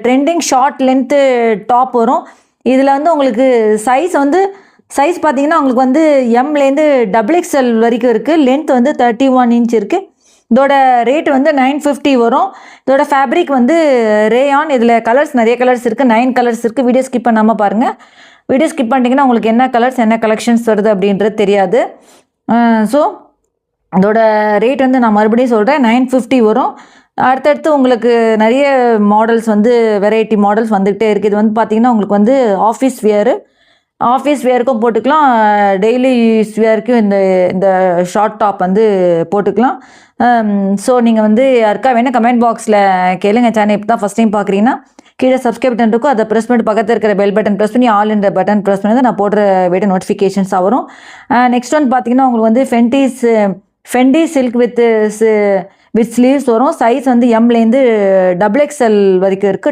Trending short length top வரும். இதில் வந்து உங்களுக்கு சைஸ் பார்த்தீங்கன்னா உங்களுக்கு வந்து எம்லேருந்து XXL வரைக்கும் இருக்குது. லென்த் வந்து 31 இன்ச் இருக்குது. இதோட ரேட் வந்து 950 வரும். இதோட ஃபேப்ரிக் வந்து ரேயான். இதில் நிறைய கலர்ஸ் இருக்குது. 9 கலர்ஸ் இருக்குது. வீடியோ ஸ்கிப் பண்ணாமல் பாருங்கள். வீடியோ ஸ்கிப் பண்ணிட்டீங்கன்னா உங்களுக்கு என்ன கலர்ஸ் என்ன கலெக்ஷன்ஸ் வருது அப்படின்றது தெரியாது. ஸோ இதோட ரேட் வந்து நான் மறுபடியும் சொல்கிறேன், 950 வரும். அடுத்தடுத்து உங்களுக்கு நிறைய மாடல்ஸ் வந்து வெரைட்டி மாடல்ஸ் வந்துக்கிட்டே இருக்குது. இது வந்து பார்த்திங்கன்னா உங்களுக்கு வந்து ஆஃபீஸ் வேருக்கும் போட்டுக்கலாம், டெய்லி யூஸ் வேருக்கும் இந்த ஷார்ட் டாப் வந்து போட்டுக்கலாம். ஸோ நீங்கள் வந்து யாருக்கா வேணால் கமெண்ட் பாக்ஸில் கேளுங்க. சேனல் இப்போ தான் ஃபஸ்ட் டைம் பார்க்குறீங்கன்னா கீழே சப்ஸ்கிரைப் பட்டன் இருக்கும், அதை ப்ரெஸ் பண்ணிட்டு பக்கத்தில் இருக்கிற பெல் பட்டன் ப்ரெஸ் பண்ணி ஆல் என்ற பட்டன் ப்ரெஸ் பண்ணி நான் போடுற வீடியோ நோட்டிஃபிகேஷன்ஸாக வரும். நெக்ஸ்ட் ஒன் பார்த்தீங்கன்னா உங்களுக்கு வந்து ஃபென்டி சில்க் வித் ஸ்லீவ்ஸ் வரும். சைஸ் வந்து எம்லேருந்து XXL வரைக்கும் இருக்குது.